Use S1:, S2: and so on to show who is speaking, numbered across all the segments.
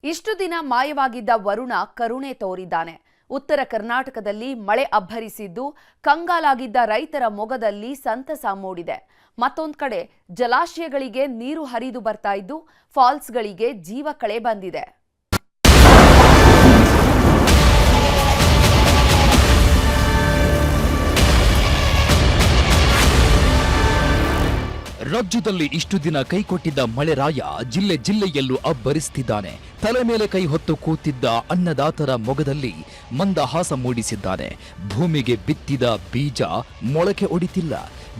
S1: ಇಷ್ಟು ದಿನ ಮಾಯವಾಗಿದ್ದ ವರುಣ ಕರುಣೆ ತೋರಿದ್ದಾನೆ. ಉತ್ತರ ಕರ್ನಾಟಕದಲ್ಲಿ ಮಳೆ ಅಬ್ಬರಿಸಿದ್ದು ಕಂಗಾಲಾಗಿದ್ದ ರೈತರ ಮೊಗದಲ್ಲಿ ಸಂತಸ ಮೂಡಿದೆ. ಮತ್ತೊಂದು ಕಡೆ ಜಲಾಶಯಗಳಿಗೆ ನೀರು ಹರಿದು ಬರ್ತಾ ಇದ್ದು ಫಾಲ್ಸ್ಗಳಿಗೆ ಜೀವ ಕಳೆ ಬಂದಿದೆ.
S2: ರಾಜ್ಯದಲ್ಲಿ ಇಷ್ಟು ದಿನ ಕೈಕೊಟ್ಟಿದ್ದ ಮಳೆರಾಯ ಜಿಲ್ಲೆ ಜಿಲ್ಲೆಯಲ್ಲೂ ಅಬ್ಬರಿಸುತ್ತಿದ್ದಾನೆ. ತಲೆ ಮೇಲೆ ಕೈ ಹೊತ್ತು ಕೂತಿದ್ದ ಅನ್ನದಾತರ ಮೊಗದಲ್ಲಿ ಮಂದಹಾಸ ಮೂಡಿಸಿದ್ದಾನೆ. ಭೂಮಿಗೆ ಬಿತ್ತಿದ ಬೀಜ ಮೊಳಕೆ ಒಡಿತಿಲ್ಲ.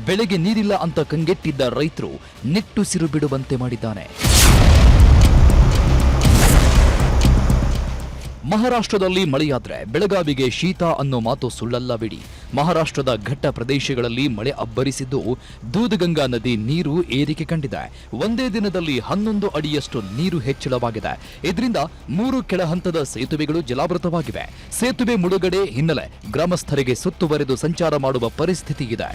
S2: ಬೆಳೆಗೆ ನೀರಿಲ್ಲ ಅಂತ ಕಂಗೆಟ್ಟಿದ್ದ ರೈತರು ನಿಟ್ಟುಸಿರು ಬಿಡುವಂತೆ ಮಾಡಿದ್ದಾನೆ. ಮಹಾರಾಷ್ಟ್ರದಲ್ಲಿ ಮಳೆಯಾದ್ರೆ ಬೆಳಗಾವಿಗೆ ಶೀತ ಅನ್ನೋ ಮಾತು ಸುಳ್ಳಲ್ಲ ಬಿಡಿ. ಮಹಾರಾಷ್ಟ್ರದ ಘಟ್ಟ ಪ್ರದೇಶಗಳಲ್ಲಿ ಮಳೆ ಅಬ್ಬರಿಸಿದ್ದು ದೂದಗಂಗಾ ನದಿ ನೀರು ಏರಿಕೆ ಕಂಡಿದೆ. ಒಂದೇ ದಿನದಲ್ಲಿ 11 ಅಡಿಯಷ್ಟು ನೀರು ಹೆಚ್ಚಳವಾಗಿದೆ. ಇದರಿಂದ 3 ಕೆಳಹಂತದ ಸೇತುವೆಗಳು ಜಲಾವೃತವಾಗಿವೆ. ಸೇತುವೆ ಮುಳುಗಡೆ ಹಿನ್ನೆಲೆ ಗ್ರಾಮಸ್ಥರಿಗೆ ಸುತ್ತುವರೆದು ಸಂಚಾರ ಮಾಡುವ ಪರಿಸ್ಥಿತಿ ಇದೆ.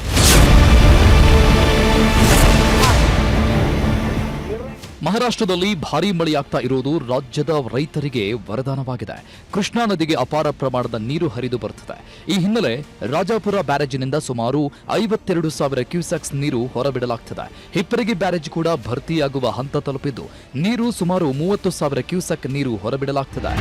S2: ಮಹಾರಾಷ್ಟ್ರದಲ್ಲಿ ಭಾರೀ ಮಳೆಯಾಗ್ತಾ ಇರುವುದು ರಾಜ್ಯದ ರೈತರಿಗೆ ವರದಾನವಾಗಿದೆ. ಕೃಷ್ಣಾ ನದಿಗೆ ಅಪಾರ ಪ್ರಮಾಣದ ನೀರು ಹರಿದು ಬರುತ್ತದೆ. ಈ ಹಿನ್ನೆಲೆ ರಾಜಾಪುರ ಬ್ಯಾರೇಜಿನಿಂದ ಸುಮಾರು 52,000 ಕ್ಯೂಸೆಕ್ಸ್ ನೀರು ಹೊರಬಿಡಲಾಗ್ತದೆ. ಹಿಪ್ಪರಗಿ ಬ್ಯಾರೇಜ್ ಕೂಡ ಭರ್ತಿಯಾಗುವ ಹಂತ ತಲುಪಿದ್ದು ನೀರು ಸುಮಾರು 30,000 ಕ್ಯೂಸೆಕ್ ನೀರು ಹೊರಬಿಡಲಾಗ್ತದೆ.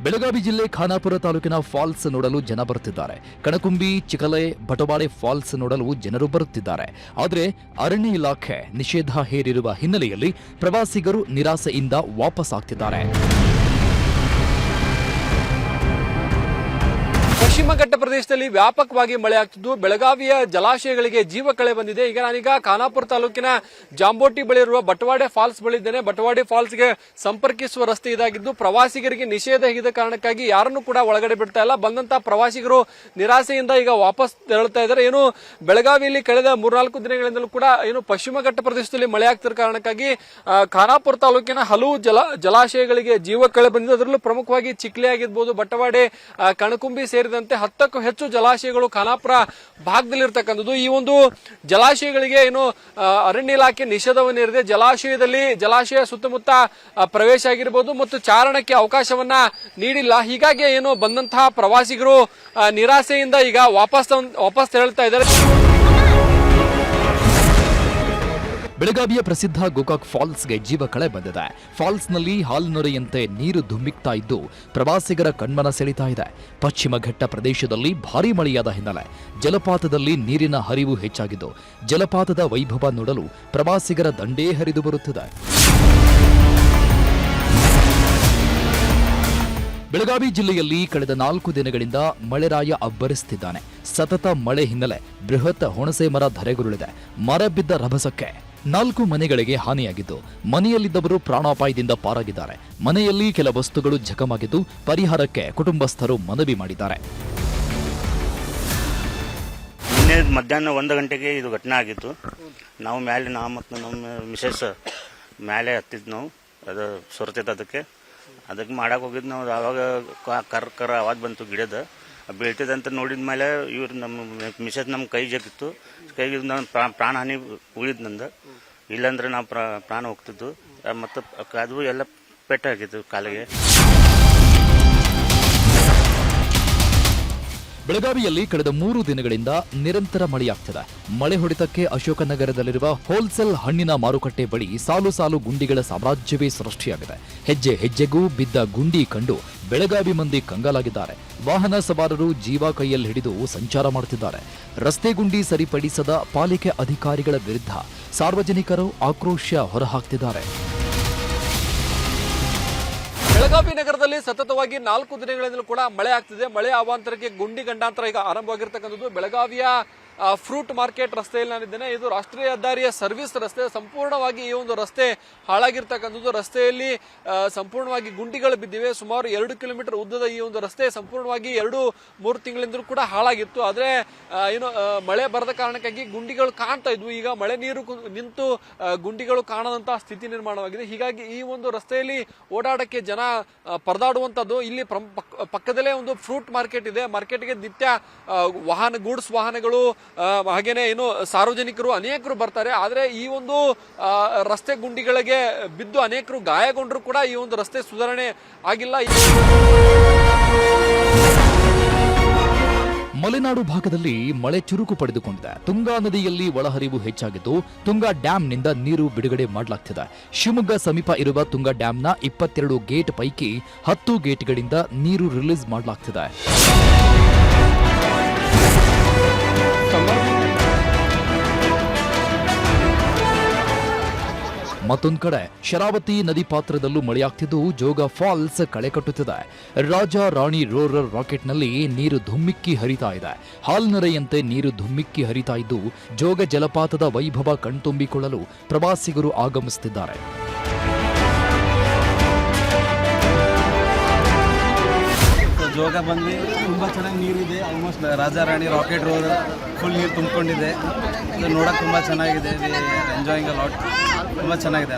S2: ಬೆಳಗಾವಿ ಜಿಲ್ಲೆ ಖಾನಾಪುರ ತಾಲೂಕಿನ ಫಾಲ್ಸ್ ನೋಡಲು ಜನ ಬರುತ್ತಿದ್ದಾರೆ. ಕಣಕುಂಬಿ, ಚಿಕಲೆ, ಬಟವಾಡೆ ಫಾಲ್ಸ್ ನೋಡಲು ಜನರು ಬರುತ್ತಿದ್ದಾರೆ. ಆದರೆ ಅರಣ್ಯ ಇಲಾಖೆ ನಿಷೇಧ ಹೇರಿರುವ ಹಿನ್ನೆಲೆಯಲ್ಲಿ ಪ್ರವಾಸಿಗರು ನಿರಾಸೆಯಿಂದ ವಾಪಸ್ ಆಗ್ತಿದ್ದಾರೆ.
S3: ಪಶ್ಚಿಮ ಘಟ್ಟ ಪ್ರದೇಶದಲ್ಲಿ ವ್ಯಾಪಕವಾಗಿ ಮಳೆ ಆಗ್ತಿದ್ದು ಬೆಳಗಾವಿಯ ಜಲಾಶಯಗಳಿಗೆ ಜೀವ ಕಳೆ ಬಂದಿದೆ. ಈಗ ನಾನೀಗ ಖಾನಾಪುರ ತಾಲೂಕಿನ ಜಾಂಬೋಟಿ ಬಳಿ ಇರುವ ಬಟವಾಡೆ ಫಾಲ್ಸ್ ಬಳಿ ಇದ್ದೇನೆ. ಬಟವಾಡೆ ಫಾಲ್ಸ್ಗೆ ಸಂಪರ್ಕಿಸುವ ರಸ್ತೆ ಇದಾಗಿದ್ದು ಪ್ರವಾಸಿಗರಿಗೆ ನಿಷೇಧ ಇದ್ದ ಕಾರಣಕ್ಕಾಗಿ ಯಾರನ್ನು ಕೂಡ ಒಳಗಡೆ ಬಿಡ್ತಾ ಇಲ್ಲ. ಬಂದಂತಹ ಪ್ರವಾಸಿಗರು ನಿರಾಸೆಯಿಂದ ಈಗ ವಾಪಸ್ ತೆರಳುತ್ತಾ ಇದ್ದಾರೆ. ಏನು ಬೆಳಗಾವಿಯಲ್ಲಿ ಕಳೆದ 3-4 ದಿನಗಳಿಂದಲೂ ಕೂಡ ಏನು ಪಶ್ಚಿಮ ಘಟ್ಟ ಪ್ರದೇಶದಲ್ಲಿ ಮಳೆ ಆಗ್ತಿರೋ ಕಾರಣಕ್ಕಾಗಿ ಖಾನಾಪುರ ತಾಲೂಕಿನ ಹಲವು ಜಲಾಶಯಗಳಿಗೆ ಜೀವ ಕಳೆ ಬಂದಿದೆ. ಅದರಲ್ಲೂ ಪ್ರಮುಖವಾಗಿ ಚಿಕ್ಲೆ ಆಗಿರ್ಬೋದು, ಬಟವಾಡೆ, ಕಣಕುಂಬಿ ಸೇರಿದಂತೆ 10ಕ್ಕೂ ಹೆಚ್ಚು ಜಲಾಶಯಗಳು ಖಾನಾಪುರ ಭಾಗದಲ್ಲಿರ್ತಕ್ಕಂಥದ್ದು. ಈ ಒಂದು ಜಲಾಶಯಗಳಿಗೆ ಏನು ಅರಣ್ಯ ಇಲಾಖೆ ನಿಷೇಧವನ್ನು ಹೇರಿದೆ. ಜಲಾಶಯ ಸುತ್ತಮುತ್ತ ಪ್ರವೇಶ ಆಗಿರಬಹುದು ಮತ್ತು ಚಾರಣಕ್ಕೆ ಅವಕಾಶವನ್ನ ನೀಡಿಲ್ಲ. ಹೀಗಾಗಿ ಏನು ಬಂದಂತಹ ಪ್ರವಾಸಿಗರು ನಿರಾಸೆಯಿಂದ ಈಗ ವಾಪಸ್ ತೆರಳುತ್ತಾ ಇದ್ದಾರೆ.
S2: ಬೆಳಗಾವಿಯ ಪ್ರಸಿದ್ಧ ಗೋಕಾಕ್ ಫಾಲ್ಸ್ಗೆ ಜೀವ ಕಳೆ ಬಂದಿದೆ. ಫಾಲ್ಸ್ನಲ್ಲಿ ಹಾಲ್ನೊರೆಯಂತೆ ನೀರು ಧುಮ್ಮಿಕ್ತಾ ಇದ್ದು ಪ್ರವಾಸಿಗರ ಕಣ್ಮನ ಸೆಳೀತಾ ಇದೆ. ಪಶ್ಚಿಮ ಘಟ್ಟ ಪ್ರದೇಶದಲ್ಲಿ ಭಾರೀ ಮಳೆಯಾದ ಹಿನ್ನೆಲೆ ಜಲಪಾತದಲ್ಲಿ ನೀರಿನ ಹರಿವು ಹೆಚ್ಚಾಗಿದ್ದು ಜಲಪಾತದ ವೈಭವ ನೋಡಲು ಪ್ರವಾಸಿಗರ ದಂಡೇ ಹರಿದು ಬರುತ್ತಿದೆ. ಬೆಳಗಾವಿ ಜಿಲ್ಲೆಯಲ್ಲಿ ಕಳೆದ 4 ದಿನಗಳಿಂದ ಮಳೆರಾಯ ಅಬ್ಬರಿಸುತ್ತಿದ್ದಾನೆ. ಸತತ ಮಳೆ ಹಿನ್ನೆಲೆ ಬೃಹತ್ ಹುಣಸೆ ಮರ ಧರೆಗುರುಳಿದೆ. ಮರ ಬಿದ್ದ ರಭಸಕ್ಕೆ 4 ಮನೆಗಳಿಗೆ ಹಾನಿಯಾಗಿದ್ದು ಮನೆಯಲ್ಲಿದ್ದವರು ಪ್ರಾಣಾಪಾಯದಿಂದ ಪಾರಾಗಿದ್ದಾರೆ. ಮನೆಯಲ್ಲಿ ಕೆಲ ವಸ್ತುಗಳು ಜಖಮಾಗಿದ್ದು ಪರಿಹಾರಕ್ಕೆ ಕುಟುಂಬಸ್ಥರು ಮನವಿ ಮಾಡಿದ್ದಾರೆ.
S4: ನಿನ್ನೆ ಮಧ್ಯಾಹ್ನ 1 ಗಂಟೆಗೆ ಇದು ಘಟನೆ ಆಗಿತ್ತು. ನಾವು ಮೇಲೆ ಮತ್ತು ನಮ್ಮ ಮಿಸೆಸ್ ಮೇಲೆ ಹತ್ತಿದ್ದು ನಾವು ಅದು ಸೊರತೈತೆ ಅದಕ್ಕೆ ಮಾಡಕ್ಕೆ ಹೋಗಿದ್ದು ನಾವು. ಆವಾಗ ಕರ್ ಆವಾಜ್ ಬಂತು ಗಿಡದ ಬೀಳ್ತಿದೆ ಅಂತ ನೋಡಿದ ಮೇಲೆ ಇವ್ರು ನಮ್ಮ ಮಿಸೆಸ್ ನಮ್ಮ ಕೈ ಜಗಿತ್ತು. ಕೈಗೆ ನಾನು ಪ್ರಾಣ ಹಾನಿ ಉಳಿದ್ ನಂದು. ಇಲ್ಲಾಂದ್ರೆ ನಾವು ಪ್ರಾಣ ಹೋಗ್ತಿದ್ದು. ಮತ್ತು ಅದು ಎಲ್ಲ ಪೆಟ್ಟಾಗಿತ್ತು ಕಾಲಿಗೆ.
S2: ಬೆಳಗಾವಿಯಲ್ಲಿ ಕಳೆದ 3 ದಿನಗಳಿಂದ ನಿರಂತರ ಮಳೆಯಾಗ್ತಿದೆ. ಮಳೆ ಹೊಡೆತಕ್ಕೆ ಅಶೋಕನಗರದಲ್ಲಿರುವ ಹೋಲ್ಸೇಲ್ ಹಣ್ಣಿನ ಮಾರುಕಟ್ಟೆ ಬಳಿ ಸಾಲು ಸಾಲು ಗುಂಡಿಗಳ ಸಾಮ್ರಾಜ್ಯವೇ ಸೃಷ್ಟಿಯಾಗಿದೆ. ಹೆಜ್ಜೆ ಹೆಜ್ಜೆಗೂ ಬಿದ್ದ ಗುಂಡಿ ಕಂಡು ಬೆಳಗಾವಿ ಮಂದಿ ಕಂಗಾಲಾಗಿದ್ದಾರೆ. ವಾಹನ ಸವಾರರು ಜೀವ ಕೈಯಲ್ಲಿ ಹಿಡಿದು ಸಂಚಾರ ಮಾಡುತ್ತಿದ್ದಾರೆ. ರಸ್ತೆ ಗುಂಡಿ ಸರಿಪಡಿಸದ ಪಾಲಿಕೆ ಅಧಿಕಾರಿಗಳ ವಿರುದ್ಧ ಸಾರ್ವಜನಿಕರು ಆಕ್ರೋಶ ಹೊರಹಾಕ್ತಿದ್ದಾರೆ.
S3: ಬೆಳಗಾವಿ ನಗರದಲ್ಲಿ ಸತತವಾಗಿ 4 ದಿನಗಳಿಂದಲೂ ಕೂಡ ಮಳೆ ಆಗ್ತಿದೆ. ಮಳೆ ಅವಾಂತರಕ್ಕೆ ಗುಂಡಿ ಗಂಡಾಂತರ ಈಗ ಆರಂಭವಾಗಿರ್ತಕ್ಕಂಥದ್ದು. ಬೆಳಗಾವಿಯ ಫ್ರೂಟ್ ಮಾರ್ಕೆಟ್ ರಸ್ತೆಯಲ್ಲಿ ನಾನಿದ್ದೇನೆ. ಇದು ರಾಷ್ಟ್ರೀಯ ಹೆದ್ದಾರಿಯ ಸರ್ವಿಸ್ ರಸ್ತೆ. ಸಂಪೂರ್ಣವಾಗಿ ಈ ಒಂದು ರಸ್ತೆ ಹಾಳಾಗಿರ್ತಕ್ಕಂಥದ್ದು. ರಸ್ತೆಯಲ್ಲಿ ಸಂಪೂರ್ಣವಾಗಿ ಗುಂಡಿಗಳು ಬಿದ್ದಿವೆ. ಸುಮಾರು 2 ಕಿಲೋಮೀಟರ್ ಉದ್ದದ ಈ ಒಂದು ರಸ್ತೆ ಸಂಪೂರ್ಣವಾಗಿ 2-3 ತಿಂಗಳಿಂದಲೂ ಕೂಡ ಹಾಳಾಗಿತ್ತು. ಆದರೆ ಏನು ಮಳೆ ಬರದ ಕಾರಣಕ್ಕಾಗಿ ಗುಂಡಿಗಳು ಕಾಣ್ತಾ ಇದ್ವು. ಈಗ ಮಳೆ ನೀರು ನಿಂತು ಗುಂಡಿಗಳು ಕಾಣದಂತಹ ಸ್ಥಿತಿ ನಿರ್ಮಾಣವಾಗಿದೆ. ಹೀಗಾಗಿ ಈ ಒಂದು ರಸ್ತೆಯಲ್ಲಿ ಓಡಾಡಕ್ಕೆ ಜನ ಪರದಾಡುವಂತದ್ದು. ಇಲ್ಲಿ ಪಕ್ಕದಲ್ಲೇ ಒಂದು ಫ್ರೂಟ್ ಮಾರ್ಕೆಟ್ ಇದೆ. ಮಾರ್ಕೆಟ್ಗೆ ನಿತ್ಯ ಗೂಡ್ಸ್ ವಾಹನಗಳು ಹಾಗೇನೆ ಏನು ಸಾರ್ವಜನಿಕರು ಅನೇಕರು ಬರ್ತಾರೆ. ಆದರೆ ಈ ಒಂದು ರಸ್ತೆ ಗುಂಡಿಗಳಿಗೆ ಬಿದ್ದು ಅನೇಕರು ಗಾಯಗೊಂಡರು ಕೂಡ ಈ ಒಂದು ರಸ್ತೆ ಸುಧಾರಣೆ ಆಗಿಲ್ಲ.
S2: ಮಲೆನಾಡು ಭಾಗದಲ್ಲಿ ಮಳೆ ಚುರುಕು ಪಡೆದುಕೊಂಡಿದೆ. ತುಂಗಾ ನದಿಯಲ್ಲಿ ಒಳಹರಿವು ಹೆಚ್ಚಾಗಿದ್ದು ತುಂಗಾ ಡ್ಯಾಂನಿಂದ ನೀರು ಬಿಡುಗಡೆ ಮಾಡಲಾಗ್ತಿದೆ. ಶಿವಮೊಗ್ಗ ಸಮೀಪ ಇರುವ ತುಂಗಾ ಡ್ಯಾಂನ 22 ಗೇಟ್ ಪೈಕಿ 10 ಗೇಟ್ಗಳಿಂದ ನೀರು ರಿಲೀಸ್ ಮಾಡಲಾಗ್ತಿದೆ. ಮತ್ತೊಂದು ಕಡೆ ಶರಾವತಿ ನದಿ ಪಾತ್ರದಲ್ಲೂ ಮಳೆಯಾಗ್ತಿದ್ದು ಜೋಗ ಫಾಲ್ಸ್ ಕಳೆ ಕಟ್ಟುತ್ತಿದೆ. ರಾಜ ರಾಣಿ ರೋರರ್ ರಾಕೆಟ್ನಲ್ಲಿ ನೀರು ಧುಮ್ಮಿಕ್ಕಿ ಹರಿತಾ ಇದೆ. ಹಾಲ್ನೊರೆಯಂತೆ ನೀರು ಧುಮ್ಮಿಕ್ಕಿ ಹರಿತಾ ಇದ್ದು ಜೋಗ ಜಲಪಾತದ ವೈಭವ ಕಣ್ತುಂಬಿಕೊಳ್ಳಲು ಪ್ರವಾಸಿಗರು ಆಗಮಿಸುತ್ತಿದ್ದಾರೆ.
S5: ಜೋಗ ಬಂದು ತುಂಬ ಚೆನ್ನಾಗಿ ನೀರಿದೆ. ಆಲ್ಮೋಸ್ಟ್ ರಾಜಾ ರಾಣಿ ರಾಕೆಟ್ ರೋಡ್ ಫುಲ್ ನೀರು ತುಂಬಿಕೊಂಡಿದೆ. ಇದು ನೋಡೋಕೆ ತುಂಬ ಚೆನ್ನಾಗಿದೆ. Enjoying a lot. ತುಂಬ ಚೆನ್ನಾಗಿದೆ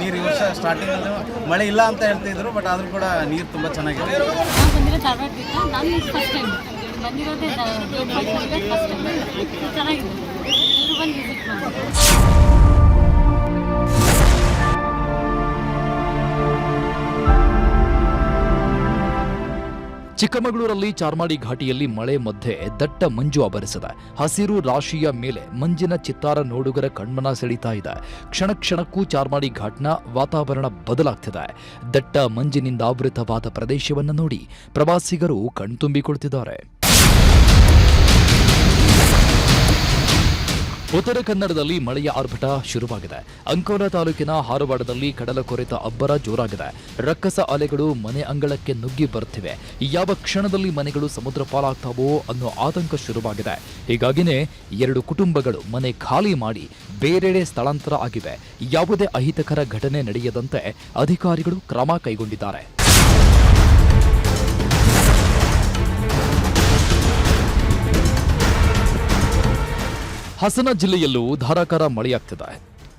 S5: ನೀರು. ಈ ವರ್ಷ ಸ್ಟಾರ್ಟಿಂಗಲ್ಲಿ ಮಳೆ ಇಲ್ಲ ಅಂತ ಹೇಳ್ತಿದ್ರು, ಬಟ್ ಆದರೂ ಕೂಡ ನೀರು ತುಂಬ ಚೆನ್ನಾಗಿದೆ.
S2: ಚಿಕ್ಕಮಗಳೂರಲ್ಲಿ ಚಾರ್ಮಾಡಿ ಘಾಟಿಯಲ್ಲಿ ಮಳೆ ಮಧ್ಯೆ ದಟ್ಟ ಮಂಜು ಆವರಿಸಿದೆ. ಹಸಿರು ರಾಶಿಯ ಮೇಲೆ ಮಂಜಿನ ಚಿತ್ತಾರ ನೋಡುಗರ ಕಣ್ಮನ ಸೆಳೀತಾ ಇದೆ. ಕ್ಷಣ ಕ್ಷಣಕ್ಕೂ ಚಾರ್ಮಾಡಿ ಘಾಟ್ನ ವಾತಾವರಣ ಬದಲಾಗ್ತಿದೆ. ದಟ್ಟ ಮಂಜಿನಿಂದ ಆವೃತವಾದ ಪ್ರದೇಶವನ್ನು ನೋಡಿ ಪ್ರವಾಸಿಗರು ಕಣ್ತುಂಬಿಕೊಳ್ತಿದ್ದಾರೆ. ಉತ್ತರ ಕನ್ನಡದಲ್ಲಿ ಮಳೆಯ ಆರ್ಭಟ ಶುರುವಾಗಿದೆ. ಅಂಕೋಲಾ ತಾಲೂಕಿನ ಹಾರವಾಡದಲ್ಲಿ ಕಡಲ ಕೊರೆತ ಅಬ್ಬರ ಜೋರಾಗಿದೆ. ರಕ್ಕಸ ಅಲೆಗಳು ಮನೆ ಅಂಗಳಕ್ಕೆ ನುಗ್ಗಿ ಬರುತ್ತಿವೆ. ಯಾವ ಕ್ಷಣದಲ್ಲಿ ಮನೆಗಳು ಸಮುದ್ರ ಪಾಲಾಗ್ತಾವೋ ಅನ್ನೋ ಆತಂಕ ಶುರುವಾಗಿದೆ. ಹೀಗಾಗಿನೇ 2 ಕುಟುಂಬಗಳು ಮನೆ ಖಾಲಿ ಮಾಡಿ ಬೇರೆಡೆ ಸ್ಥಳಾಂತರ ಆಗಿವೆ. ಯಾವುದೇ ಅಹಿತಕರ ಘಟನೆ ನಡೆಯದಂತೆ ಅಧಿಕಾರಿಗಳು ಕ್ರಮ ಕೈಗೊಂಡಿದ್ದಾರೆ. ಹಾಸನ ಜಿಲ್ಲೆಯಲ್ಲೂ ಧಾರಾಕಾರ ಮಳೆಯಾಗ್ತಿದೆ.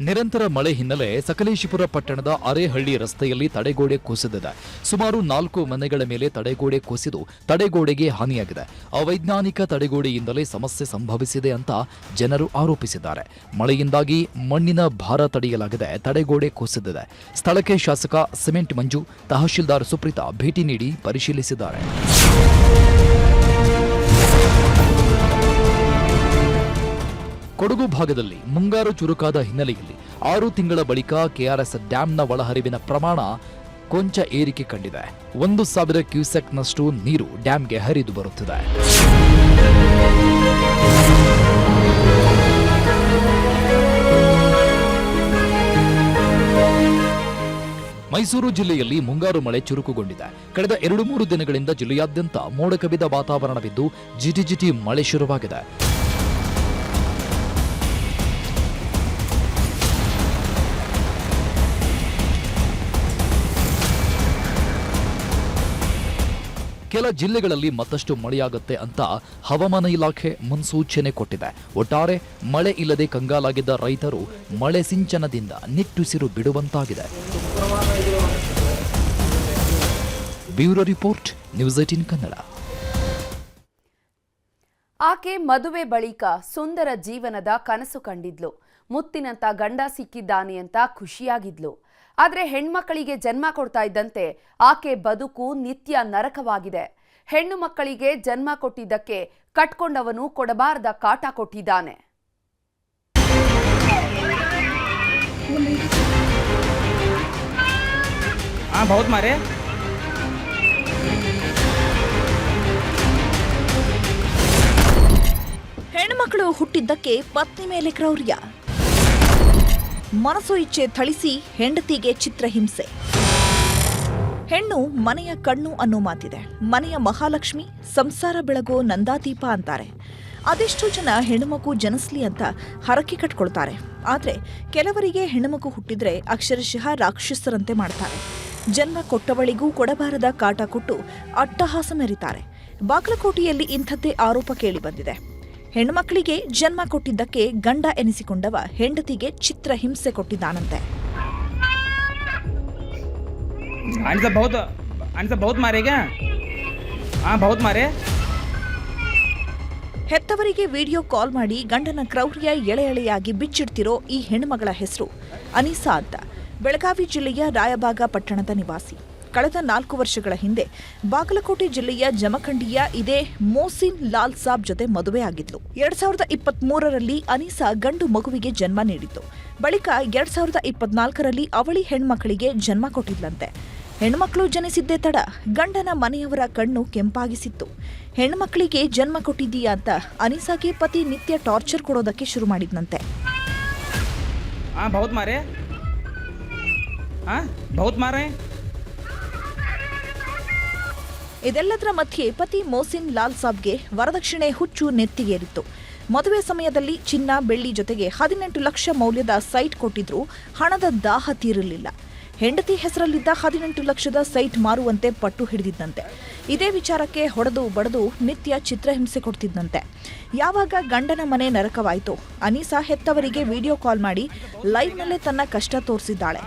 S2: ನಿರಂತರ ಮಳೆ ಹಿನ್ನೆಲೆ ಸಕಲೇಶಪುರ ಪಟ್ಟಣದ ಅರೇಹಳ್ಳಿ ರಸ್ತೆಯಲ್ಲಿ ತಡೆಗೋಡೆ ಕುಸಿದಿದೆ. ಸುಮಾರು 4 ಮನೆಗಳ ಮೇಲೆ ತಡೆಗೋಡೆ ಕುಸಿದು ತಡೆಗೋಡೆಗೆ ಹಾನಿಯಾಗಿದೆ. ಅವೈಜ್ಞಾನಿಕ ತಡೆಗೋಡೆಯಿಂದಲೇ ಸಮಸ್ಯೆ ಸಂಭವಿಸಿದೆ ಅಂತ ಜನರು ಆರೋಪಿಸಿದ್ದಾರೆ. ಮಳೆಯಿಂದಾಗಿ ಮಣ್ಣಿನ ಭಾರ ತಡೆಯಲಾಗದೆ ತಡೆಗೋಡೆ ಕುಸಿದಿದೆ. ಸ್ಥಳಕ್ಕೆ ಶಾಸಕ ಸಿಮೆಂಟ್ ಮಂಜು, ತಹಶೀಲ್ದಾರ್ ಸುಪ್ರೀತಾ ಭೇಟಿ ನೀಡಿ ಪರಿಶೀಲಿಸಿದ್ದಾರೆ. ಕೊಡಗು ಭಾಗದಲ್ಲಿ ಮುಂಗಾರು ಚುರುಕಾದ ಹಿನ್ನೆಲೆಯಲ್ಲಿ 6 ತಿಂಗಳ ಬಳಿಕ ಕೆಆರ್ಎಸ್ ಡ್ಯಾಂನ ಒಳಹರಿವಿನ ಪ್ರಮಾಣ ಕೊಂಚ ಏರಿಕೆ ಕಂಡಿದೆ. 1,000 ಕ್ಯೂಸೆಕ್ನಷ್ಟು ನೀರು ಡ್ಯಾಂಗೆ ಹರಿದು ಬರುತ್ತಿದೆ. ಮೈಸೂರು ಜಿಲ್ಲೆಯಲ್ಲಿ ಮುಂಗಾರು ಮಳೆ ಚುರುಕುಗೊಂಡಿದೆ. ಕಳೆದ 2-3 ದಿನಗಳಿಂದ ಜಿಲ್ಲೆಯಾದ್ಯಂತ ಮೋಡ ಕವಿದ ವಾತಾವರಣವಿದ್ದು ಜಿಟಿಜಿಟಿ ಮಳೆ ಶುರುವಾಗಿದೆ. ಕೆಲ ಜಿಲ್ಲೆಗಳಲ್ಲಿ ಮತ್ತಷ್ಟು ಮಳೆಯಾಗುತ್ತೆ ಅಂತ ಹವಾಮಾನ ಇಲಾಖೆ ಮುನ್ಸೂಚನೆ ಕೊಟ್ಟಿದೆ. ಒಟ್ಟಾರೆ ಮಳೆ ಇಲ್ಲದೆ ಕಂಗಾಲಾಗಿದ್ದ ರೈತರು ಮಳೆ ಸಿಂಚನದಿಂದ ನಿಟ್ಟುಸಿರು ಬಿಡುವಂತಾಗಿದೆ. Bureau report, news 18 Kannada.
S1: ಆಕೆ ಮದುವೆ ಬಳಿಕ ಸುಂದರ ಜೀವನದ ಕನಸು ಕಂಡಿದ್ಲು. ಮುತ್ತಿನಂತ ಗಂಡ ಸಿಕ್ಕಿದ್ದಾನೆ ಅಂತ ಖುಷಿಯಾಗಿದ್ಲು. ಆದರೆ ಹೆಣ್ಮಕ್ಕಳಿಗೆ ಜನ್ಮ ಕೊಡ್ತಾ ಇದ್ದಂತೆ ಆಕೆ ಬದುಕು ನಿತ್ಯ ನರಕವಾಗಿದೆ. ಹೆಣ್ಣು ಮಕ್ಕಳಿಗೆ ಜನ್ಮ ಕೊಟ್ಟಿದ್ದಕ್ಕೆ ಕಟ್ಕೊಂಡವನು ಕೊಡಬಾರದ ಕಾಟ ಕೊಟ್ಟಿದ್ದಾನೆ.
S6: ಹೆಣ್ಮಕ್ಕಳು ಹುಟ್ಟಿದ್ದಕ್ಕೆ ಪತ್ನಿ ಮೇಲೆ ಕ್ರೌರ್ಯ. ಮನಸು ಇಚ್ಛೆ ಥಳಿಸಿ ಹೆಂಡತಿಗೆ ಚಿತ್ರಹಿಂಸೆ. ಹೆಣ್ಣು ಮನೆಯ ಕಣ್ಣು ಅನ್ನೋ ಮಾತಿದೆ. ಮನೆಯ ಮಹಾಲಕ್ಷ್ಮಿ, ಸಂಸಾರ ಬೆಳಗೋ ನಂದಾದೀಪ ಅಂತಾರೆ. ಅದೆಷ್ಟೋ ಜನ ಹೆಣ್ಣುಮಗು ಜನಿಸ್ಲಿ ಅಂತ ಹರಕೆ ಕಟ್ಕೊಳ್ತಾರೆ. ಆದರೆ ಕೆಲವರಿಗೆ ಹೆಣ್ಣುಮಗು ಹುಟ್ಟಿದ್ರೆ ಅಕ್ಷರಶಃ ರಾಕ್ಷಸರಂತೆ ಮಾಡ್ತಾರೆ. ಜನ್ಮ ಕೊಟ್ಟವಳಿಗೂ ಕೊಡಬಾರದ ಕಾಟ ಕೊಟ್ಟು ಅಟ್ಟಹಾಸ ಮೆರೀತಾರೆ. ಬಾಗಲಕೋಟೆಯಲ್ಲಿ ಇಂಥದ್ದೇ ಆರೋಪ ಕೇಳಿ ಬಂದಿದೆ. ಹೆಣ್ಮಕ್ಕಳಿಗೆ ಜನ್ಮ ಕೊಟ್ಟಿದ್ದಕ್ಕೆ ಗಂಡ ಎನಿಸಿಕೊಂಡವ ಹೆಂಡತಿಗೆ ಚಿತ್ರಹಿಂಸೆ ಕೊಟ್ಟಿದ್ದಾನಂತೆ. ಹೆತ್ತವರಿಗೆ ವಿಡಿಯೋ ಕಾಲ್ ಮಾಡಿ ಗಂಡನ ಕ್ರೌರ್ಯ ಎಳೆಯಾಗಿ ಬಿಚ್ಚಿಡ್ತಿರೋ ಈ ಹೆಣ್ಮಗಳ ಹೆಸರು ಅನಿಸಾ ಅಂತ. ಬೆಳಗಾವಿ ಜಿಲ್ಲೆಯ ರಾಯಬಾಗ ಪಟ್ಟಣದ ನಿವಾಸಿ. ಕಳೆದ 4 ವರ್ಷಗಳ ಹಿಂದೆ ಬಾಗಲಕೋಟೆ ಜಿಲ್ಲೆಯ ಜಮಖಂಡಿಯ ಇದೇ ಮೋಸಿನ್ ಲಾಲ್ ಸಾಬ್ ಜೊತೆ ಮದುವೆ ಆಗಿದ್ಲು. 2023ರಲ್ಲಿ ಅನಿಸಾ ಗಂಡು ಮಗುವಿಗೆ ಜನ್ಮ ನೀಡಿತ್ತು. ಬಳಿಕ 2024ರಲ್ಲಿ ಅವಳಿ ಹೆಣ್ಮಕ್ಕಳಿಗೆ ಜನ್ಮ ಕೊಟ್ಟಿದ್ಲಂತೆ. ಹೆಣ್ಮಕ್ಳು ಜನಿಸಿದ್ದೇ ತಡ ಗಂಡನ ಮನೆಯವರ ಕಣ್ಣು ಕೆಂಪಾಗಿಸಿತ್ತು. ಹೆಣ್ಮಕ್ಳಿಗೆ ಜನ್ಮ ಕೊಟ್ಟಿದ್ದೀಯಾ ಅಂತ ಅನಿಸಾಗೆ ಪತಿ ನಿತ್ಯ ಟಾರ್ಚರ್ ಕೊಡೋದಕ್ಕೆ ಶುರು ಮಾಡಿದ್ನಂತೆ. ಇದೆಲ್ಲದರ ಮಧ್ಯೆ ಪತಿ ಮೋಸಿನ್ ಲಾಲ್ ಸಾಬ್ಗೆ ವರದಕ್ಷಿಣೆ ಹುಚ್ಚು ನೆತ್ತಿಗೇರಿತ್ತು. ಮದುವೆ ಸಮಯದಲ್ಲಿ ಚಿನ್ನ ಬೆಳ್ಳಿ ಜೊತೆಗೆ 18 ಲಕ್ಷ ಮೌಲ್ಯದ ಸೈಟ್ ಕೊಟ್ಟಿದ್ರೂ ಹಣದ ದಾಹ ತೀರಲಿಲ್ಲ. ಹೆಂಡತಿ ಹೆಸರಲ್ಲಿದ್ದ 18 ಲಕ್ಷದ ಸೈಟ್ ಮಾರುವಂತೆ ಪಟ್ಟು ಹಿಡಿದಿದ್ದಂತೆ. ಇದೇ ವಿಚಾರಕ್ಕೆ ಹೊಡೆದು ಬಡದು ನಿತ್ಯ ಚಿತ್ರಹಿಂಸೆ ಕೊಡ್ತಿದ್ದಂತೆ. ಯಾವಾಗ ಗಂಡನ ಮನೆ ನರಕವಾಯಿತು, ಅನಿಸಾ ಹೆತ್ತವರಿಗೆ ವಿಡಿಯೋ ಕಾಲ್ ಮಾಡಿ ಲೈವ್ನಲ್ಲೇ ತನ್ನ ಕಷ್ಟ ತೋರಿಸಿದ್ದಾಳೆ.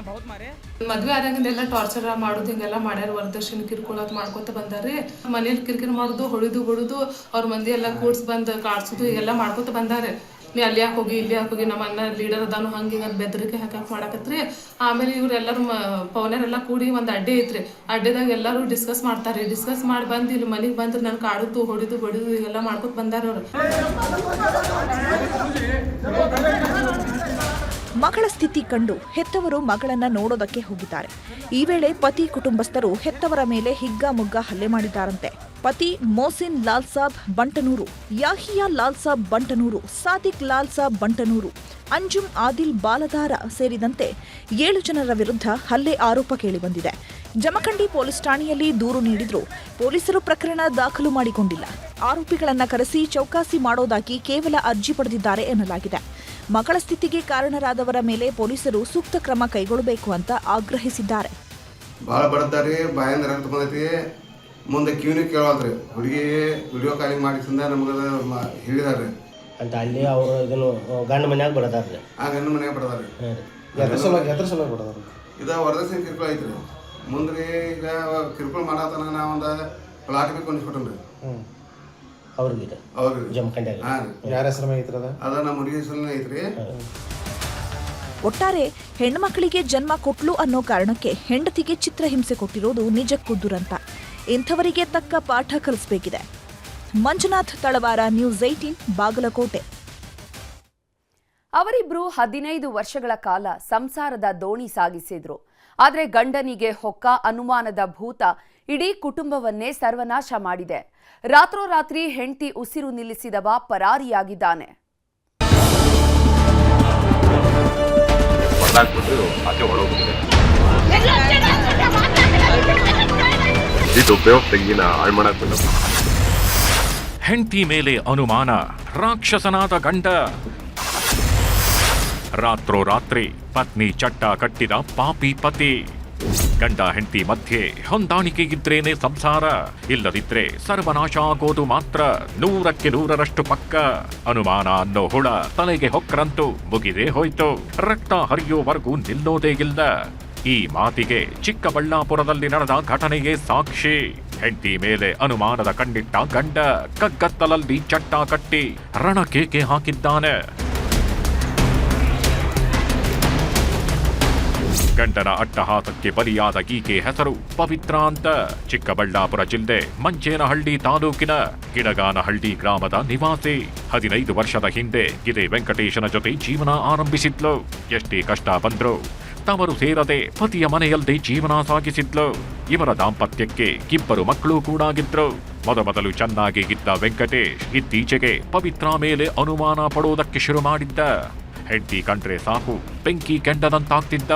S7: ಮದ್ವೆ ಆದಾಗಿಂದೆಲ್ಲ ಟಾರ್ಚರ್ ಮಾಡೋದು ಹಿಂಗೆಲ್ಲ ಮಾಡ್ಯಾರ. ವರದಕ್ಷಿಣೆ ಕಿರ್ಕೊಳಕ್ ಮಾಡ್ಕೊತ ಬಂದಾರ್ರಿ. ಮನೇಲಿ ಕಿರಿಕಿರಿ ಮಾಡೋದು, ಹೊಡಿದು ಬಡುದು, ಅವ್ರ ಮಂದಿ ಎಲ್ಲ ಕೂಡ್ಸ್ ಬಂದು ಕಾಡ್ಸೋದು ಹೀಗೆಲ್ಲ ಮಾಡ್ಕೊತ ಬಂದಾರೆ. ನೀ ಅಲ್ಲಿ ಯಾಕೆ ಹೋಗಿ ಇಲ್ಲಿ ಯಾಕೆ ಹೋಗಿ, ನಮ್ಮ ಅಣ್ಣ ಲೀಡರ್ ಅದಾನು ಹಂಗೆ ಹಿಂಗೆ ಬೆದರಿಕೆ ಹಾಕಕ್ ಮಾಡಕತ್ರಿ. ಆಮೇಲೆ ಇವ್ರೆಲ್ಲರೂ ಪವನರೆಲ್ಲ ಕೂಡಿ ಒಂದು ಅಡ್ಡೆ ಐತ್ರಿ. ಅಡ್ಡೆದಾಗ ಎಲ್ಲರೂ ಡಿಸ್ಕಸ್ ಮಾಡ್ತಾರೆ. ಡಿಸ್ಕಸ್ ಮಾಡಿ ಬಂದು ಇಲ್ಲಿ ಮನೆಗೆ ಬಂದ್ರೆ ನಾನು ಕಾಡುದು ಹೊಡಿದು ಬಡಿದು ಎಲ್ಲ ಮಾಡ್ಕೊತ ಬಂದಾರ ಅವ್ರು.
S6: ಮಗಳ ಸ್ಥಿತಿ ಕಂಡು ಹೆತ್ತವರು ಮಗಳನ್ನ ನೋಡೋದಕ್ಕೆ ಹೋಗಿದ್ದಾರೆ. ಈ ವೇಳೆ ಪತಿ ಕುಟುಂಬಸ್ಥರು ಹೆತ್ತವರ ಮೇಲೆ ಹಿಗ್ಗಾಮುಗ್ಗ ಹಲ್ಲೆ ಮಾಡಿದ್ದಾರಂತೆ. ಪತಿ ಮೋಸಿನ್ ಲಾಲ್ ಸಾಬ್ ಬಂಟನೂರು, ಯಾಹಿಯಾ ಲಾಲ್ ಸಾಬ್ ಬಂಟನೂರು, ಸಾದಿಕ್ ಲಾಲ್ ಸಾಬ್ ಬಂಟನೂರು, ಅಂಜುಮ್ ಆದಿಲ್ ಬಾಲದಾರ ಸೇರಿದಂತೆ 7 ಜನರ ವಿರುದ್ಧ ಹಲ್ಲೆ ಆರೋಪ ಕೇಳಿಬಂದಿದೆ. ಜಮಖಂಡಿ ಪೊಲೀಸ್ ಠಾಣೆಯಲ್ಲಿ ದೂರು ನೀಡಿದ್ರು ಪೊಲೀಸರು ಪ್ರಕರಣ ದಾಖಲು ಮಾಡಿಕೊಂಡಿಲ್ಲ. ಆರೋಪಿಗಳನ್ನ ಕರೆಸಿ ಚೌಕಾಸಿ ಮಾಡೋದಾಗಿ ಕೇವಲ ಅರ್ಜಿ ಪಡೆದಿದ್ದಾರೆ ಎನ್ನಲಾಗಿದೆ. ಮಗಳ ಸ್ಥಿತಿಗೆ ಕಾರಣರಾದವರ ಮೇಲೆ ಪೊಲೀಸರು ಸೂಕ್ತ ಕ್ರಮ ಕೈಗೊಳ್ಳಬೇಕು ಅಂತ ಆಗ್ರಹಿಸಿದ್ದಾರೆ.
S8: ಭಾಳ ಬಡದಾರಿ, ಬಾಯಿಂದ ರಕ್ತ ಬಂದೈತಿ, ಮುಂದೆ ಕಿವಿನೂ ಕೇಳಲ್ರಿ. ಹುಡುಗಿ ವಿಡಿಯೋ ಕಾಲಿಂಗ್ ಮಾಡಿಸಿಂದ ನಮಗೆ ಹೇಳಿದಾರೆ
S9: ಅಂತ. ಅಲ್ಲಿ ಅವರು ಇದನ್ನು ಗಂಡ ಮನ್ಯಾಗ ಬಡದಾರ್ರಿ.
S8: ಆ ಗಂಡ ಮನ್ಯಾಗ ಬಡದಾರಿ. ಇದು ವರದಕ್ಷಿಣೆ ಕಿರ್ಕೊಳ ಐತ್ರಿ. ಮುಂದ್ರಿ ಈಗ ಕಿರ್ಕೊಳ ಮಾಡತನ ನಾವೊಂದು ಪ್ಲಾಟ್ ಬೇಕು ಕೊಂಡಿಸ್ಕೊಟ್ರಿ
S9: ಅವ್ರಿಗೆ ಜಮಖಂಡ್ಯಾಗ.
S8: ಯಾರ ಹೆಸರು ಐತ್ರಿ? ಅದ ನಮ್ಮ ಹುಡುಗಿ ಹೆಸರನ್ನ ಐತ್ರಿ.
S6: ಒಟ್ಟಾರೆ ಹೆಣ್ಮಕ್ಳಿಗೆ ಜನ್ಮ ಕೊಟ್ಲು ಅನ್ನೋ ಕಾರಣಕ್ಕೆ ಹೆಂಡತಿಗೆ ಚಿತ್ರಹಿಂಸೆ ಕೊಟ್ಟಿರೋದು ನಿಜಕ್ಕೂ ದುರಂತ. ಇಂಥವರಿಗೆ ತಕ್ಕ ಪಾಠ ಕಲಿಸಬೇಕಿದೆ. ಮಂಜುನಾಥ್ ತಳವಾರ, ನ್ಯೂಸ್ 18, ಬಾಗಲಕೋಟೆ.
S1: ಅವರಿಬ್ರು 15 ವರ್ಷಗಳ ಕಾಲ ಸಂಸಾರದ ದೋಣಿ ಸಾಗಿಸಿದ್ರು. ಆದರೆ ಗಂಡನಿಗೆ ಹೊಕ್ಕ ಅನುಮಾನದ ಭೂತ ಇಡೀ ಕುಟುಂಬವನ್ನೇ ಸರ್ವನಾಶ ಮಾಡಿದೆ. ರಾತ್ರೋರಾತ್ರಿ ಹೆಂಡತಿ ಉಸಿರು ನಿಲ್ಲಿಸಿದವ ಪರಾರಿಯಾಗಿದ್ದಾನೆ.
S10: ಹೆಂಡತಿ ಮೇಲೆ ಅನುಮಾನ, ರಾಕ್ಷಸನಾದ ಗಂಡ. ರಾತ್ರೋರಾತ್ರಿ ಪತ್ನಿ ಚಟ್ಟ ಕಟ್ಟಿದ ಪಾಪಿ ಪತಿ. ಗಂಡ ಹೆಂಡತಿ ಮಧ್ಯೆ ಹೊಂದಾಣಿಕೆ ಇದ್ರೇನೆ ಸಂಸಾರ, ಇಲ್ಲದಿದ್ರೆ ಸರ್ವನಾಶ ಆಗೋದು ಮಾತ್ರ 100ಕ್ಕೆ 100ರಷ್ಟು ಪಕ್ಕ. ಅನುಮಾನ ಅನ್ನೋ ಹುಳ ತಲೆಗೆ ಹೊಕ್ಕರಂತೂ ಮುಗಿದೇ ಹೋಯ್ತು. ರಕ್ತ ಹರಿಯೋವರೆಗೂ ನಿಲ್ಲೋದೇ ಇಲ್ಲ. ಈ ಮಾತಿಗೆ ಚಿಕ್ಕಬಳ್ಳಾಪುರದಲ್ಲಿ ನಡೆದ ಘಟನೆಗೆ ಸಾಕ್ಷಿ. ಹೆಂಡತಿ ಮೇಲೆ ಅನುಮಾನದ ಕಣ್ಣಿಟ್ಟ ಗಂಡ ಕಗ್ಗತ್ತಲಲ್ಲಿ ಚಟ್ಟ ಕಟ್ಟಿ ರಣಕೇಕೆ ಹಾಕಿದ್ದಾನೆ. ಗಂಡನ ಅಟ್ಟಹಾಸಕ್ಕೆ ಬಲಿಯಾದ ಈಕೆ ಹೆಸರು ಪವಿತ್ರ ಅಂತ. ಚಿಕ್ಕಬಳ್ಳಾಪುರ ಜಿಲ್ಲೆ ಮಂಚೇನಹಳ್ಳಿ ತಾಲೂಕಿನ ಗಿಡಗಾನಹಳ್ಳಿ ಗ್ರಾಮದ ನಿವಾಸಿ. 15 ವರ್ಷದ ಹಿಂದೆ ಇದೇ ವೆಂಕಟೇಶನ ಜೊತೆ ಜೀವನ ಆರಂಭಿಸಿದ್ಲು. ಎಷ್ಟೇ ಕಷ್ಟ ಬಂದ್ರು ತವರು ಸೇರದೆ ಪತಿಯ ಮನೆಯಲ್ಲೇ ಜೀವನ ಸಾಗಿಸಿದ್ಲು. ಇವರ ದಾಂಪತ್ಯಕ್ಕೆ 2 ಮಕ್ಕಳು ಕೂಡಾಗಿದ್ರು. ಮೊದಲು ಚೆನ್ನಾಗಿ ಇದ್ದ ವೆಂಕಟೇಶ್ ಇತ್ತೀಚೆಗೆ ಪವಿತ್ರ ಮೇಲೆ ಅನುಮಾನ ಪಡೋದಕ್ಕೆ ಶುರು ಮಾಡಿದ್ದ. ಹೆಂಡತಿ ಕಂಡ್ರೆ ಸಾಕು ಬೆಂಕಿ ಕೆಂಡದಂತಾಗ್ತಿದ್ದ.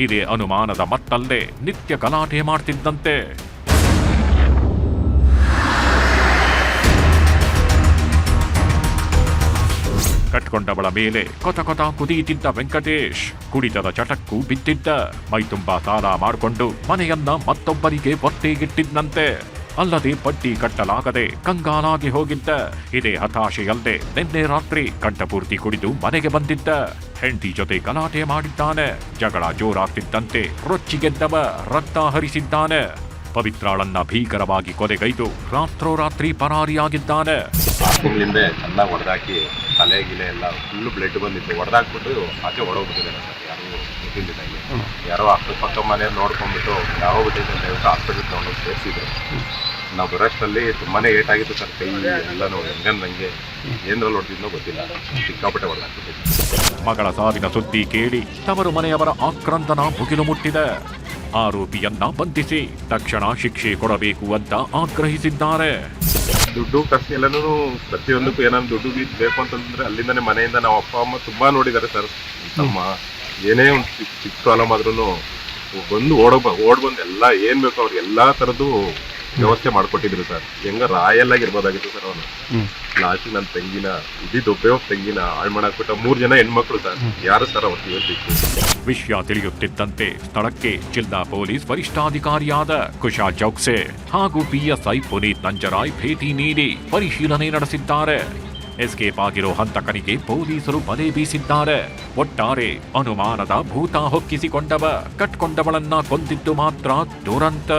S10: ಇದೇ ಅನುಮಾನದ ಮತ್ತಲ್ಲೇ ನಿತ್ಯ ಗಲಾಟೆ ಮಾಡ್ತಿದ್ದಂತೆ. ಕಟ್ಕೊಂಡವಳ ಮೇಲೆ ಕೊತ ಕೊತ ಕುದೀತಿದ್ದ ವೆಂಕಟೇಶ್ ಕುಡಿತದ ಚಟಕ್ಕೂ ಬಿದ್ದಿದ್ದ. ಮೈತುಂಬಾ ಸಾಲ ಮಾಡಿಕೊಂಡು ಮನೆಯನ್ನ ಮತ್ತೊಬ್ಬರಿಗೆ ಒತ್ತೆಗಿಟ್ಟಿದ್ದಂತೆ. ಅಲ್ಲದೆ ಬಡ್ಡಿ ಕಟ್ಟಲಾಗದೆ ಕಂಗಾಲಾಗಿ ಹೋಗಿದ್ದ. ಇದೇ ಹತಾಶೆಯಲ್ಲದೆ ನಿನ್ನೆ ರಾತ್ರಿ ಕಂಠಪೂರ್ತಿ ಕುಡಿದು ಮನೆಗೆ ಬಂದಿದ್ದ. ಹೆಂಡತಿ ಜೊತೆ ಗಲಾಟೆ ಮಾಡಿದ್ದಾನೆ. ಜಗಳ ಜೋರಾಗ್ತಿದ್ದಂತೆ ರೊಚ್ಚಿಗೆದ್ದವ ರಕ್ತ ಹರಿಸಿದ್ದಾನೆ. ಪವಿತ್ರಾಳನ್ನ ಭೀಕರವಾಗಿ ಕೊಲೆಗೈದು ರಾತ್ರೋರಾತ್ರಿ ಪರಾರಿಯಾಗಿದ್ದಾನೆ.
S11: ತಿಂಗಳಿಂದ ಚೆನ್ನಾಗಿ ಹೊಡೆದಾಕಿ ತಲೆ ಗಿಲೆ ಎಲ್ಲ ಫುಲ್ಲು ಬ್ಲಡ್ ಬಂದಿತ್ತು. ಹೊಡೆದಾಕ್ಬಿಟ್ಟು ಆಚೆ ಹೊಡೋಗ್ಬಿಟ್ಟಿದ್ದಾರೆ ಸರ್. ಯಾರು ಗೊತ್ತಿಲ್ಲ. ಯಾರೋ ಅಕ್ಕಪಕ್ಕ ಮನೆಯವ್ರು ನೋಡ್ಕೊಂಡ್ಬಿಟ್ಟು ಯಾವ ಬಿಟ್ಟಿದೆ ಅಂತ ಹೇಳ್ಬಿಟ್ಟು ಹಾಸ್ಪಿಟಲ್ ತಗೊಂಡೋಗಿ ಸೇರಿಸಿದ್ರು. ನಾವು ಬರೋಷ್ಟರಲ್ಲಿ ತುಂಬಾ ಏಟಾಗಿತ್ತು ಸರ್. ಕೈ ಎಲ್ಲನೂ ಹೆಂಗಂದಂಗೆ ಏನ್ರಲ್ಲಿ ಹೊಡೆದಿದ್ನೋ ಗೊತ್ತಿಲ್ಲ. ಸಿಕ್ಕಾಪಟ್ಟೆ ಹೊಡೆದಾಕ್ಬಿಟ್ಟಿದ್ದೆ.
S10: ಮಗಳ ಸಾವಿನ ಸುದ್ದಿ ಕೇಳಿ ತವರು ಮನೆಯವರ ಆಕ್ರಂದನ ಮುಗಿಲು ಮುಟ್ಟಿದೆ. ಆರೋಪಿಯನ್ನ ಬಂಧಿಸಿ ತಕ್ಷಣ ಶಿಕ್ಷೆ ಕೊಡಬೇಕು ಅಂತ ಆಗ್ರಹಿಸಿದ್ದಾರೆ.
S11: ದುಡ್ಡು ಖರ್ಚು ಎಲ್ಲನೂ ಪ್ರತಿಯೊಂದಕ್ಕೂ ಏನಾದ್ರು ದುಡ್ಡು ಬೇಕು ಅಂತಂದ್ರೆ ಅಲ್ಲಿಂದನೇ ಮನೆಯಿಂದ ನಾವು ಅಪ್ಪ ಅಮ್ಮ ತುಂಬಾ ನೋಡಿದ್ದಾರೆ ಸರ್. ನಮ್ಮ ಏನೇ ಒಂದು ಚಿಕ್ಕ ಪ್ರಾಬ್ಲಮ್ ಆದ್ರೂ ಬಂದು ಓಡ್ ಬಂದು ಎಲ್ಲ ಏನ್ ಬೇಕು ಅವ್ರಿಗೆ ಎಲ್ಲಾ ತರದ್ದು ವ್ಯವಸ್ಥೆ ಮಾಡ್ಕೊಟ್ಟಿದ್ರು ಸರ್. ಹೆಂಗ ರಾಯಲ್ ಆಗಿರ್ಬೋದಾಗಿತ್ತು ಸರ್. ಅವನು ಲಾಸ್ಟಿಗೆ ನನ್ನ ತಂಗಿನ ಒಬ್ಬೇ ತಂಗಿನ ಹಾಳು ಮಾಡಾಕ್ಬಿಟ್ಟ. 3 ಜನ ಹೆಣ್ಮಕ್ಳು ಸರ್. ಯಾರು ಸರ್ ಅವ್ರು ಇವತ್ತಿತ್ತು.
S10: ವಿಷಯ ತಿಳಿಯುತ್ತಿದ್ದಂತೆ ಸ್ಥಳಕ್ಕೆ ಜಿಲ್ಲಾ ಪೊಲೀಸ್ ವರಿಷ್ಠಾಧಿಕಾರಿಯಾದ ಕುಶಾಲ್ ಚೌಕ್ಸೆ ಹಾಗೂ PSI ಪುನೀತ್ ನಂಜರಾಯ್ ಭೇಟಿ ನೀಡಿ ಪರಿಶೀಲನೆ ನಡೆಸಿದ್ದಾರೆ. ಎಸ್ಕೇಪ್ ಆಗಿರೋ ಹಂತಕನಿಗೆ ಪೊಲೀಸರು ಬಲೆ ಬೀಸಿದ್ದಾರೆ. ಒಟ್ಟಾರೆ ಅನುಮಾನದ ಭೂತ ಹೊಕ್ಕಿಸಿಕೊಂಡವ ಕಟ್ಕೊಂಡವಳನ್ನ ಕೊಂದಿದ್ದು ಮಾತ್ರ ದುರಂತ.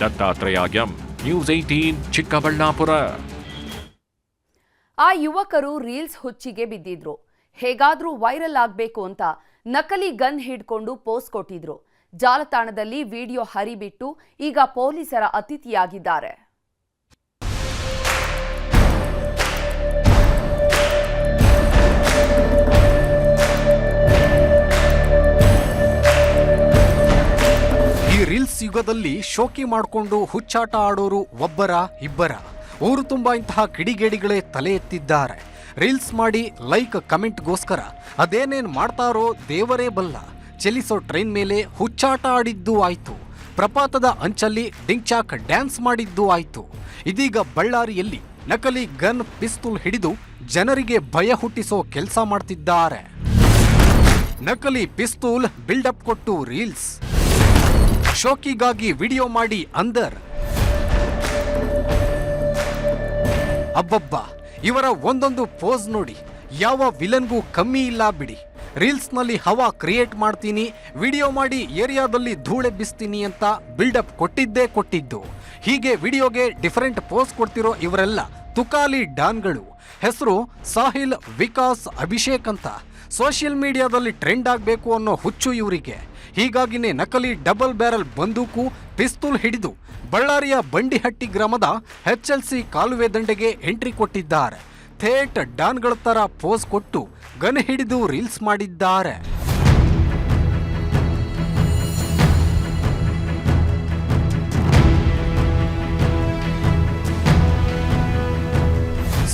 S10: Dattatreya M, News 18 Chikkaballapura.
S1: ಆ ಯುವಕರು ರೀಲ್ಸ್ ಹುಚ್ಚಿಗೆ ಬಿದ್ದಿದ್ರು. ಹೇಗಾದ್ರೂ ವೈರಲ್ ಆಗ್ಬೇಕು ಅಂತ ನಕಲಿ ಗನ್ ಹಿಡ್ಕೊಂಡು ಪೋಸ್ಟ್ ಕೊಟ್ಟಿದ್ರು. ಜಾಲತಾಣದಲ್ಲಿ ವಿಡಿಯೋ ಹರಿಬಿಟ್ಟು ಈಗ ಪೊಲೀಸರ ಅತಿಥಿಯಾಗಿದ್ದಾರೆ.
S12: ಈ ರೀಲ್ಸ್ ಯುಗದಲ್ಲಿ ಶೋಕಿ ಮಾಡಿಕೊಂಡು ಹುಚ್ಚಾಟ ಆಡೋರು ಒಬ್ಬರ ಇಬ್ಬರ. ಊರು ತುಂಬ ಇಂತಹ ಕಿಡಿಗೇಡಿಗಳೇ ತಲೆ ಎತ್ತಿದ್ದಾರೆ. ರೀಲ್ಸ್ ಮಾಡಿ ಲೈಕ್ ಕಮೆಂಟ್ಗೋಸ್ಕರ ಅದೇನೇನು ಮಾಡ್ತಾರೋ ದೇವರೇ ಬಲ್ಲ. ಚಲಿಸೋ ಟ್ರೈನ್ ಮೇಲೆ ಹುಚ್ಚಾಟ ಆಡಿದ್ದು ಆಯ್ತು. ಪ್ರಪಾತದ ಅಂಚಲ್ಲಿ ಡಿಂಚಾಕ್ ಡ್ಯಾನ್ಸ್ ಮಾಡಿದ್ದು ಆಯ್ತು. ಇದೀಗ ಬಳ್ಳಾರಿಯಲ್ಲಿ ನಕಲಿ ಗನ್ ಪಿಸ್ತೂಲ್ ಹಿಡಿದು ಜನರಿಗೆ ಭಯ ಹುಟ್ಟಿಸೋ ಕೆಲಸ ಮಾಡ್ತಿದ್ದಾರೆ. ನಕಲಿ ಪಿಸ್ತೂಲ್ ಬಿಲ್ಡಪ್ ಕೊಟ್ಟು ರೀಲ್ಸ್, ಶೋಕಿಗಾಗಿ ವಿಡಿಯೋ ಮಾಡಿ ಅಂದರ್. ಅಬ್ಬಬ್ಬ, ಇವರ ಒಂದೊಂದು ಪೋಸ್ ನೋಡಿ, ಯಾವ ವಿಲನ್ಗೂ ಕಮ್ಮಿ ಇಲ್ಲ ಬಿಡಿ. ರೀಲ್ಸ್ನಲ್ಲಿ ಹವಾ ಕ್ರಿಯೇಟ್ ಮಾಡ್ತೀನಿ, ವಿಡಿಯೋ ಮಾಡಿ ಏರಿಯಾದಲ್ಲಿ ಧೂಳೆಬ್ಬಿಸ್ತೀನಿ ಅಂತ ಬಿಲ್ಡಪ್ ಕೊಟ್ಟಿದ್ದೇ ಕೊಟ್ಟಿದ್ದು. ಹೀಗೆ ವಿಡಿಯೋಗೆ ಡಿಫರೆಂಟ್ ಪೋಸ್ ಕೊಡ್ತಿರೋ ಇವರೆಲ್ಲ ತುಕಾಲಿ ಡಾನ್ಗಳು. ಹೆಸರು ಸಾಹಿಲ್, ವಿಕಾಸ್, ಅಭಿಷೇಕ್ ಅಂತ. ಸೋಷಿಯಲ್ ಮೀಡಿಯಾದಲ್ಲಿ ಟ್ರೆಂಡ್ ಆಗಬೇಕು ಅನ್ನೋ ಹುಚ್ಚು ಇವರಿಗೆ. ಹೀಗಾಗಿನೇ ನಕಲಿ ಡಬಲ್ ಬ್ಯಾರಲ್ ಬಂದೂಕು, ಪಿಸ್ತೂಲ್ ಹಿಡಿದು ಬಳ್ಳಾರಿಯ ಬಂಡಿಹಟ್ಟಿ ಗ್ರಾಮದ HLC ಕಾಲುವೆ ದಂಡೆಗೆ ಎಂಟ್ರಿ ಕೊಟ್ಟಿದ್ದಾರೆ. ಥೇಟ್ ಡಾನ್ಗಳ ತರ ಪೋಸ್ ಕೊಟ್ಟು ಗನ್ ಹಿಡಿದು ರೀಲ್ಸ್ ಮಾಡಿದ್ದಾರೆ.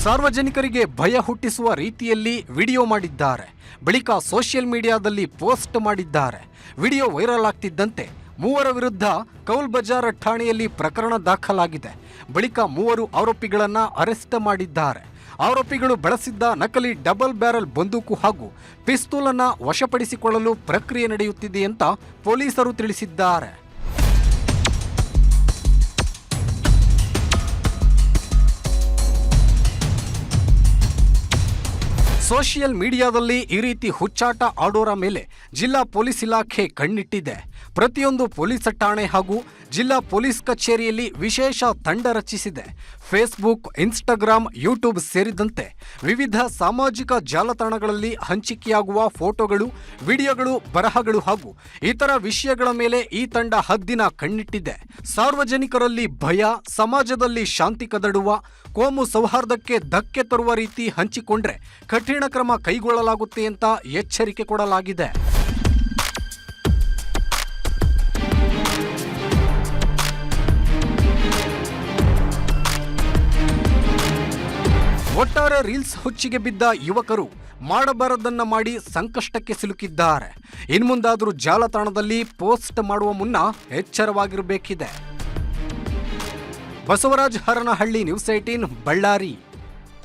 S12: ಸಾರ್ವಜನಿಕರಿಗೆ ಭಯ ಹುಟ್ಟಿಸುವ ರೀತಿಯಲ್ಲಿ ವಿಡಿಯೋ ಮಾಡಿದ್ದಾರೆ. ಬಳಿಕ ಸೋಷಿಯಲ್ ಮೀಡಿಯಾದಲ್ಲಿ ಪೋಸ್ಟ್ ಮಾಡಿದ್ದಾರೆ. ವಿಡಿಯೋ ವೈರಲ್ ಆಗ್ತಿದ್ದಂತೆ 3 ವಿರುದ್ಧ ಕೌಲ್ ಬಜಾರ್ ಠಾಣೆಯಲ್ಲಿ ಪ್ರಕರಣ ದಾಖಲಾಗಿದೆ. ಬಳಿಕ 3 ಆರೋಪಿಗಳನ್ನು ಅರೆಸ್ಟ್ ಮಾಡಿದ್ದಾರೆ. ಆರೋಪಿಗಳು ಬಳಸಿದ್ದ ನಕಲಿ ಡಬಲ್ ಬ್ಯಾರಲ್ ಬಂದೂಕು ಹಾಗೂ ಪಿಸ್ತೂಲನ್ನು ವಶಪಡಿಸಿಕೊಳ್ಳಲು ಪ್ರಕ್ರಿಯೆ ನಡೆಯುತ್ತಿದೆ ಅಂತ ಪೊಲೀಸರು ತಿಳಿಸಿದ್ದಾರೆ. ಸೋಷಿಯಲ್ ಮೀಡಿಯಾದಲ್ಲಿ ಈ ರೀತಿ ಹುಚ್ಚಾಟ ಆಡೋರ ಮೇಲೆ ಜಿಲ್ಲಾ ಪೊಲೀಸ್ ಇಲಾಖೆ ಕಣ್ಣಿಟ್ಟಿದೆ. ಪ್ರತಿಯೊಂದು ಪೊಲೀಸ್ ಠಾಣೆ ಹಾಗೂ ಜಿಲ್ಲಾ ಪೊಲೀಸ್ ಕಚೇರಿಯಲ್ಲಿ ವಿಶೇಷ ತಂಡ ರಚಿಸಿದೆ. ಫೇಸ್ಬುಕ್, ಇನ್ಸ್ಟಾಗ್ರಾಮ್, ಯೂಟ್ಯೂಬ್ ಸೇರಿದಂತೆ ವಿವಿಧ ಸಾಮಾಜಿಕ ಜಾಲತಾಣಗಳಲ್ಲಿ ಹಂಚಿಕೆಯಾಗುವ ಫೋಟೋಗಳು, ವಿಡಿಯೋಗಳು, ಬರಹಗಳು ಹಾಗೂ ಇತರ ವಿಷಯಗಳ ಮೇಲೆ ಈ ತಂಡ ಹದ್ದಿನ ಕಣ್ಣಿಟ್ಟಿದೆ. ಸಾರ್ವಜನಿಕರಲ್ಲಿ ಭಯ, ಸಮಾಜದಲ್ಲಿ ಶಾಂತಿ ಕದಡುವ, ಕೋಮು ಸೌಹಾರ್ದಕ್ಕೆ ಧಕ್ಕೆ ತರುವ ರೀತಿ ಹಂಚಿಕೊಂಡ್ರೆ ಕಠಿಣ ಕ್ರಮ ಕೈಗೊಳ್ಳಲಾಗುತ್ತೆ ಅಂತ ಎಚ್ಚರಿಕೆ ಕೊಡಲಾಗಿದೆ. ಒಟ್ಟಾರೆ ರೀಲ್ಸ್ ಹುಚ್ಚಿಗೆ ಬಿದ್ದ ಯುವಕರು ಮಾಡಬಾರದನ್ನ ಮಾಡಿ ಸಂಕಷ್ಟಕ್ಕೆ ಸಿಲುಕಿದ್ದಾರೆ. ಇನ್ಮುಂದಾದರೂ ಜಾಲತಾಣದಲ್ಲಿ ಪೋಸ್ಟ್ ಮಾಡುವ ಮುನ್ನ ಎಚ್ಚರವಾಗಿರಬೇಕಿದೆ. ಬಸವರಾಜ್ ಹರನಹಳ್ಳಿ, ನ್ಯೂಸ್ 18 ಬಳ್ಳಾರಿ.